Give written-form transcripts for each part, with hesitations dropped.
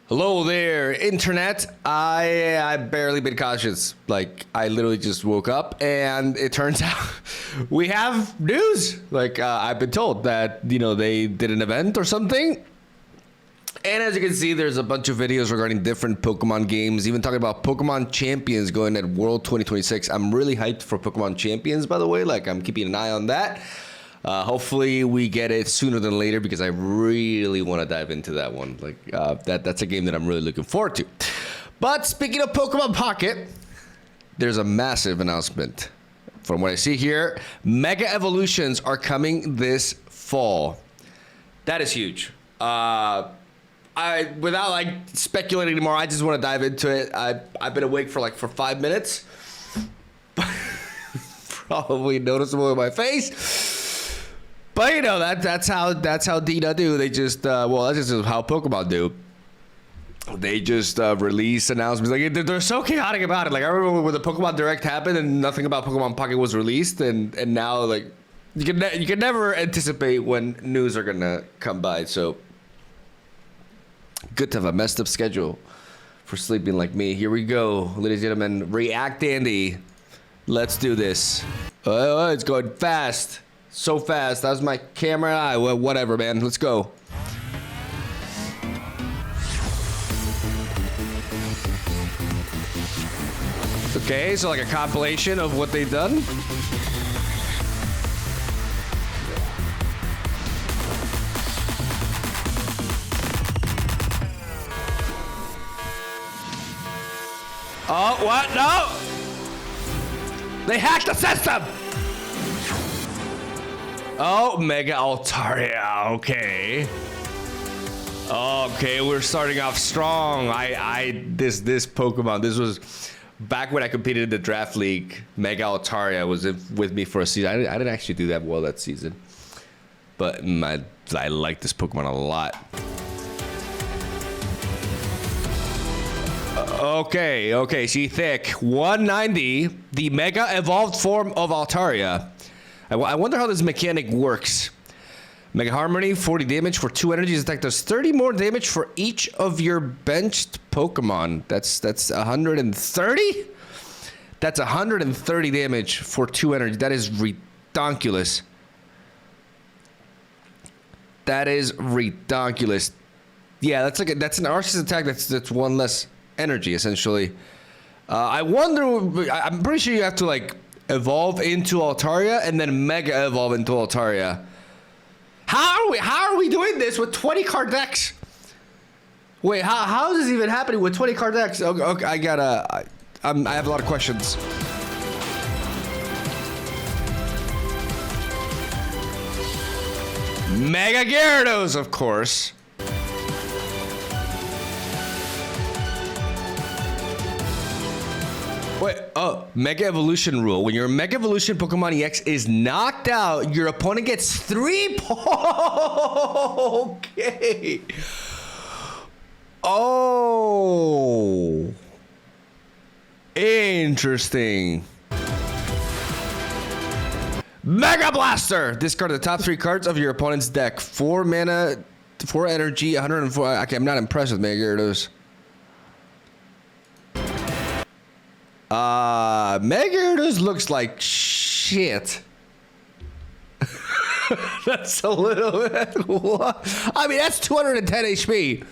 Hello there, internet. I barely been conscious. Like, I literally just woke up and it turns out we have news. Like, I've been told that, they did an event or something. And as you can see, there's a bunch of videos regarding different Pokemon games, even talking about Pokemon Champions going at World 2026. I'm really hyped for Pokemon Champions, by the way. Like, I'm keeping an eye on that. Hopefully we get it sooner than later because I really want to dive into that one. Like that's a game that I'm really looking forward to. But speaking of Pokemon Pocket, there's a massive announcement. From what I see here, Mega Evolutions are coming this fall. That is huge. Without like speculating anymore, I just want to dive into it. I've been awake for 5 minutes. Probably noticeable in my face. But that's how Dina do. They just that's just how Pokemon do. They just release announcements. Like they're so chaotic about it. Like I remember when the Pokemon Direct happened and nothing about Pokemon Pocket was released, and now like you can never anticipate when news are gonna come by. So good to have a messed up schedule for sleeping like me. Here we go, ladies and gentlemen. React Andy. Let's do this. Oh, it's going fast. So fast. That was my camera eye. Well, whatever, man. Let's go. Okay, so like a compilation of what they've done. Oh, what? No! They hacked the system! Oh, Mega Altaria, okay. Okay, we're starting off strong. This Pokemon, this was back when I competed in the draft league. Mega Altaria was with me for a season. I didn't actually do that well that season. But I like this Pokemon a lot. Okay, she thick. 190, the Mega Evolved form of Altaria. I wonder how this mechanic works. Mega Harmony, 40 damage for 2 energies. Attack does 30 more damage for each of your benched Pokemon. That's 130? That's 130 damage for 2 energy. That is redonkulous. That is redonkulous. Yeah, that's an Arceus attack. That's 1 less energy essentially. I wonder. I'm pretty sure you have to like evolve into Altaria and then Mega Evolve into Altaria. How are we doing this with 20 card decks? Wait, how is this even happening with 20 card decks? Okay, I have a lot of questions. Mega Gyarados, of course. Wait, Mega Evolution rule. When your Mega Evolution Pokemon EX is knocked out, your opponent gets 3 Okay. Oh. Interesting. Mega Blaster! Discard the top 3 cards of your opponent's deck. 4 mana, 4 energy, 104. Okay, I'm not impressed with Mega Gyarados. Mega Gyarados looks like shit. That's a little bit. What? I mean, that's 210 HP.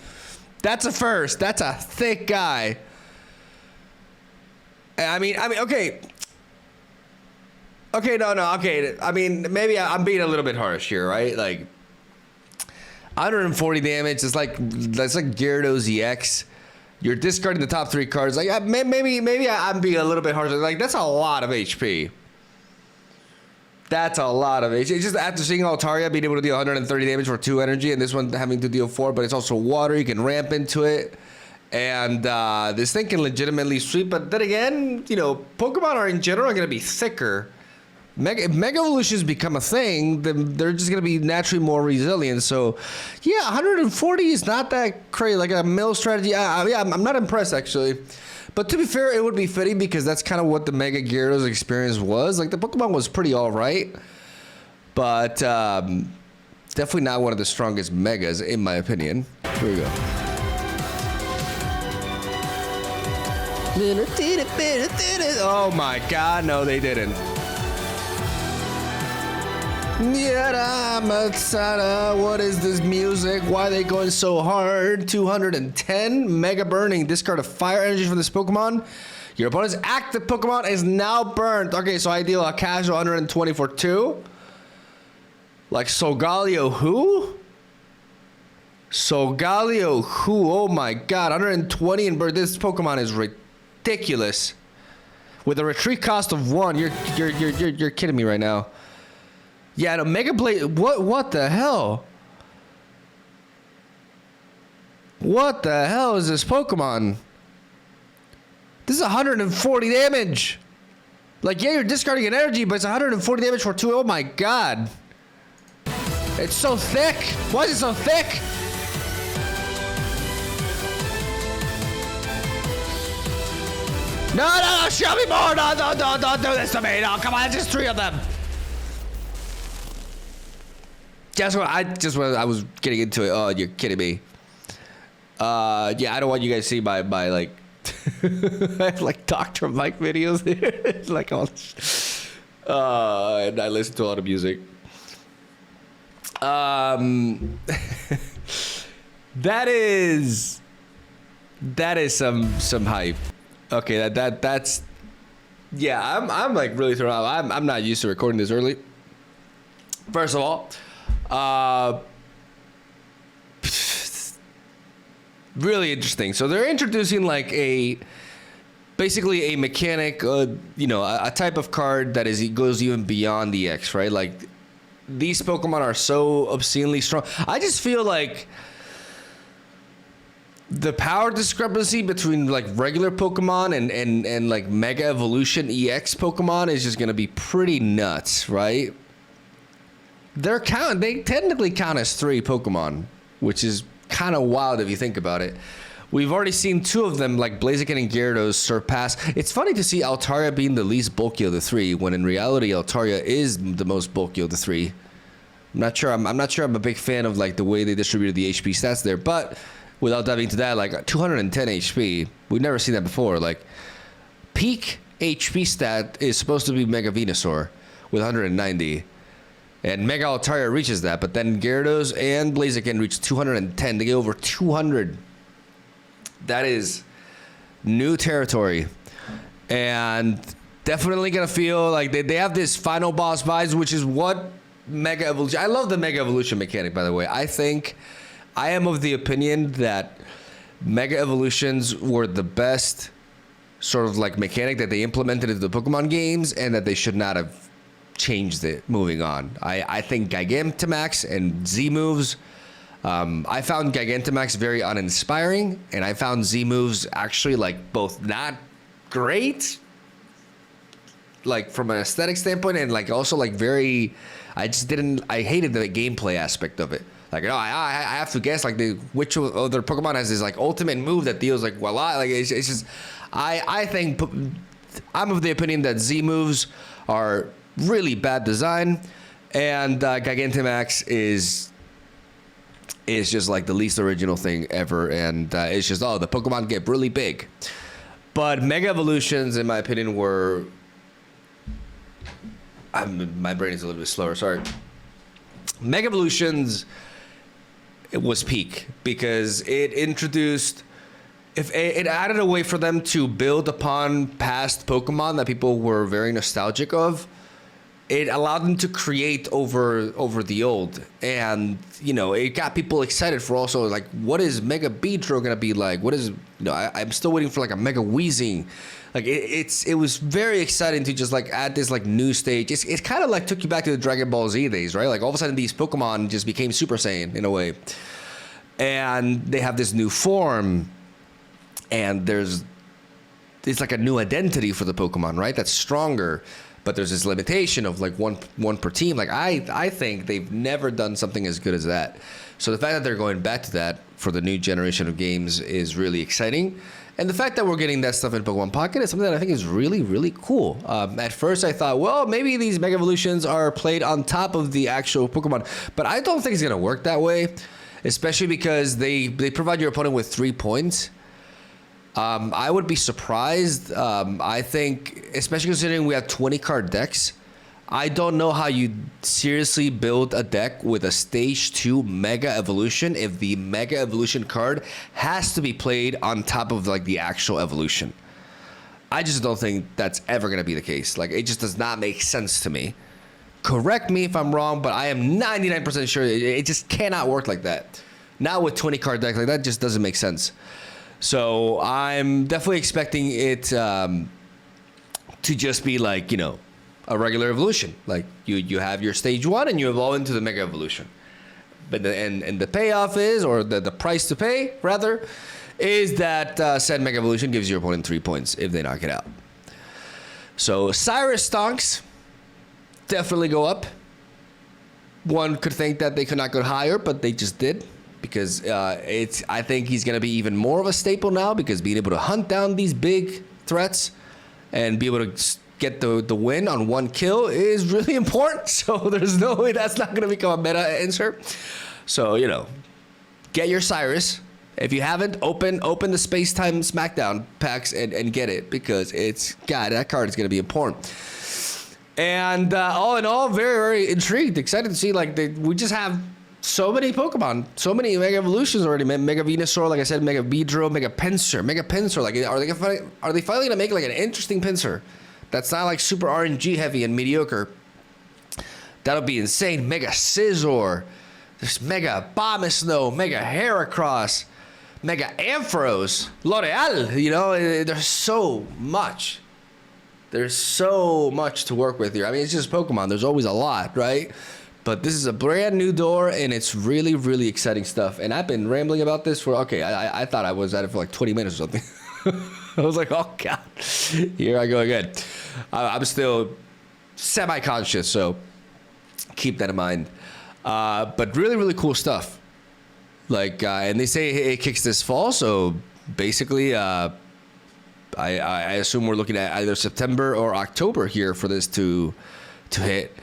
That's a first. That's a thick guy. I mean, okay. Okay, no, okay. I mean, maybe I'm being a little bit harsh here, right? Like, 140 damage. That's like Gyarados EX. You're discarding the top 3 cards. Like maybe I'm being a little bit harsh. Like that's a lot of HP. That's a lot of HP. It's just after seeing Altaria being able to deal 130 damage for 2 energy, and this one having to deal 4, but it's also water. You can ramp into it, and this thing can legitimately sweep. But then again, Pokemon are in general going to be thicker. Mega Evolutions become a thing, then they're just going to be naturally more resilient. So, yeah, 140 is not that crazy. Like a mill strategy, I'm not impressed, actually. But to be fair, it would be fitting because that's kind of what the Mega Gyarados experience was. Like, the Pokemon was pretty all right. But definitely not one of the strongest Megas, in my opinion. Here we go. Oh my god, no, they didn't. What is this music? Why are they going so hard? 210 Mega Burning. Discard a fire energy from this Pokemon. Your opponent's active Pokemon is now burnt. Okay, so I deal a casual 120 for 2. Like Solgaleo who? Solgaleo who? Oh my god, 120 and burn. This Pokemon is ridiculous. With a retreat cost of 1. You're kidding me right now. Yeah, no, Mega Blade. What the hell? What the hell is this Pokemon? This is 140 damage. Like, yeah, you're discarding an energy, but it's 140 damage for 2. Oh my god. It's so thick. Why is it so thick? No, show me more. No, don't do this to me. No, come on, it's just 3 of them. I was getting into it. Oh, you're kidding me. Yeah, I don't want you guys to see my like, I have like Dr. Mike videos here. It's like all this. And I listen to a lot of music. That is some hype. Okay, that's yeah, I'm like really thrown out. I'm not used to recording this early. First of all, really interesting. So they're introducing like basically a mechanic, you know, a type of card that goes even beyond the X, right? Like these Pokemon are so obscenely strong. I just feel like the power discrepancy between like regular Pokemon and like Mega Evolution EX Pokemon is just gonna be pretty nuts, right? They technically count as 3 Pokemon, which is kind of wild if you think about it. We've already seen 2 of them, like Blaziken and Gyarados, surpass. It's funny to see Altaria being the least bulky of the 3, when in reality Altaria is the most bulky of the 3. I'm not sure I'm a big fan of like the way they distributed the HP stats there, but without diving into that, like 210 HP, we've never seen that before. Like peak HP stat is supposed to be Mega Venusaur with 190. And Mega Altaria reaches that, but then Gyarados and Blaziken reach 210. They get over 200. That is new territory. And definitely going to feel like they have this final boss vibes, which is what Mega Evolution... I love the Mega Evolution mechanic, by the way. I am of the opinion that Mega Evolutions were the best sort of like mechanic that they implemented into the Pokemon games, and that they should not have changed it moving on. I think Gigantamax and Z moves, I found Gigantamax very uninspiring, and I found Z moves actually like both not great, like from an aesthetic standpoint, and like also like very, I hated the gameplay aspect of it. Like, no, I have to guess like which other Pokemon has this like ultimate move that deals like voila. Like it's just, I think I'm of the opinion that Z moves are really bad design, and Gigantamax is just like the least original thing ever, and it's just, oh, the Pokemon get really big. But Mega Evolutions, in my opinion, were... my brain is a little bit slower, sorry. Mega Evolutions, it was peak, because it introduced... It added a way for them to build upon past Pokemon that people were very nostalgic of. It allowed them to create over the old, and you know, it got people excited for also like, what is Mega Beedrill gonna be like? What is, you know, I'm still waiting for like a Mega Weezing. Like it was very exciting to just like add this like new stage. It's kind of like took you back to the Dragon Ball Z days, right? Like all of a sudden these Pokemon just became Super Saiyan in a way, and they have this new form, and it's like a new identity for the Pokemon, right? That's stronger. But there's this limitation of like one per team. Like I think they've never done something as good as that. So the fact that they're going back to that for the new generation of games is really exciting. And the fact that we're getting that stuff in Pokemon Pocket is something that I think is really, really cool. At first I thought, well, maybe these Mega Evolutions are played on top of the actual Pokemon. But I don't think it's going to work that way, especially because they provide your opponent with 3 points. I would be surprised. I think, especially considering we have 20 card decks, I don't know how you seriously build a deck with a stage 2 Mega Evolution if the Mega Evolution card has to be played on top of like the actual evolution. I just don't think that's ever going to be the case. Like, it just does not make sense to me. Correct me if I'm wrong, but I am 99% sure it just cannot work like that. Not with 20 card deck like that, just doesn't make sense. So I'm definitely expecting it to just be like, you know, a regular evolution. Like you have your stage 1 and you evolve into the Mega Evolution. But and the payoff is, or the price to pay rather, is that said Mega Evolution gives your opponent 3 points if they knock it out. So Cyrus Stonks definitely go up. One could think that they could not go higher, but they just did. Because I think he's going to be even more of a staple now, because being able to hunt down these big threats and be able to get the win on one kill is really important. So there's no way that's not going to become a meta insert. So, you know, get your Cyrus. If you haven't, open the Space-Time Smackdown packs and get it, because that card is going to be important. And all in all, very, very intrigued, excited to see, like, we just have so many Pokemon, so many Mega Evolutions already. Mega Venusaur, like I said, Mega Beedrill, Mega Pinsir. Like, are they finally gonna make like an interesting Pinsir that's not like super RNG heavy and mediocre? That'll be insane. Mega Scizor, there's Mega Abomasnow, Mega Heracross, Mega Ampharos, L'Oreal. You know, there's so much. There's so much to work with here. I mean, it's just Pokemon. There's always a lot, right? But this is a brand new door, and it's really, really exciting stuff. And I've been rambling about this for, I thought I was at it for like 20 minutes or something. I was like, oh, God, here I go again. I'm still semi-conscious, so keep that in mind. But really, really cool stuff. Like, and they say it kicks this fall, so basically, I assume we're looking at either September or October here for this to hit.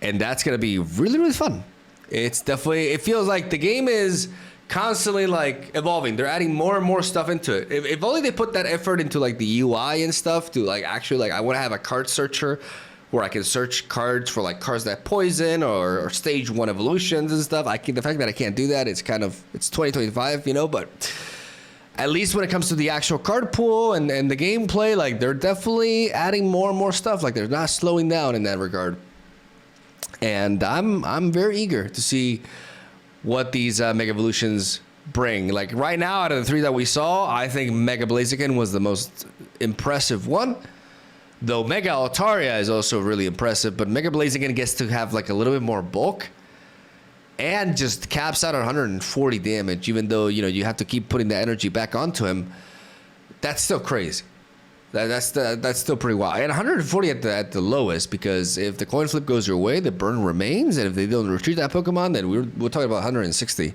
And that's going to be really, really fun. It's definitely, it feels like the game is constantly like evolving. They're adding more and more stuff into it. If only they put that effort into like the UI and stuff to like actually, like, I want to have a card searcher where I can search cards for like cards that poison or stage 1 evolutions and stuff. The fact that I can't do that, it's 2025, you know, but at least when it comes to the actual card pool and the gameplay, like, they're definitely adding more and more stuff. Like, they're not slowing down in that regard. And I'm very eager to see what these Mega Evolutions bring. Like, right now, out of the 3 that we saw, I think Mega Blaziken was the most impressive one. Though Mega Altaria is also really impressive, but Mega Blaziken gets to have like a little bit more bulk and just caps out at 140 damage, even though, you know, you have to keep putting the energy back onto him. That's still crazy. That's still pretty wild. And 140 at the lowest, because if the coin flip goes your way, the burn remains, and if they don't retreat that Pokemon, then we're talking about 160.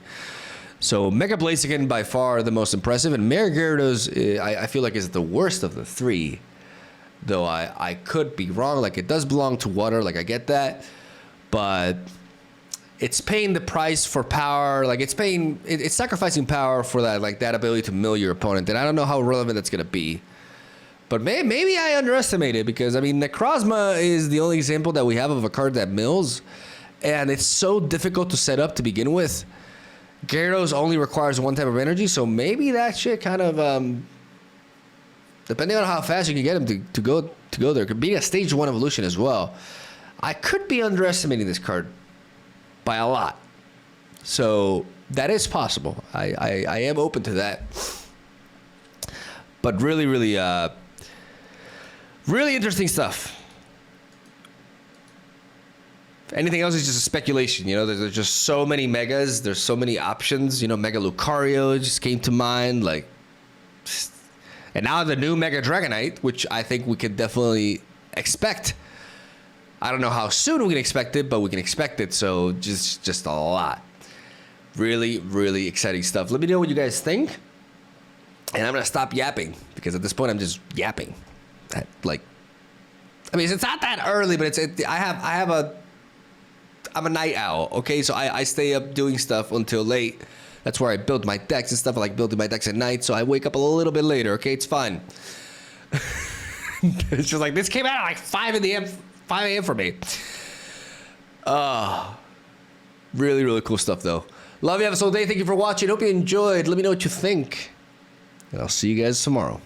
So Mega Blaziken by far the most impressive, and Mega Gyarados I feel like is the worst of the 3. Though I could be wrong. Like, it does belong to water, like, I get that, but it's paying the price for power. Like, it's sacrificing power for that, like, that ability to mill your opponent, and I don't know how relevant that's gonna be. But maybe I underestimated, because, I mean, Necrozma is the only example that we have of a card that mills, and it's so difficult to set up to begin with. Gyarados only requires 1 type of energy, so maybe that shit kind of, depending on how fast you can get him to go there, could be a stage 1 evolution as well. I could be underestimating this card by a lot. So that is possible. I am open to that. But really, really, really interesting stuff. Anything else is just a speculation. You know, there's just so many megas. There's so many options. You know, Mega Lucario just came to mind. Like, and now the new Mega Dragonite, which I think we could definitely expect. I don't know how soon we can expect it, but we can expect it. So just a lot. Really, really exciting stuff. Let me know what you guys think. And I'm going to stop yapping, because at this point I'm just yapping. It's not that early, but I'm a night owl, okay? So I stay up doing stuff until late That's where I build my decks and stuff. I like building my decks at night, so I wake up a little bit later. Okay, it's fine. It's just like this came out at like 5 a.m. for me. Really, really cool stuff though. Love you, have a soul day. Thank you for watching. Hope you enjoyed. Let me know what you think, and I'll see you guys tomorrow.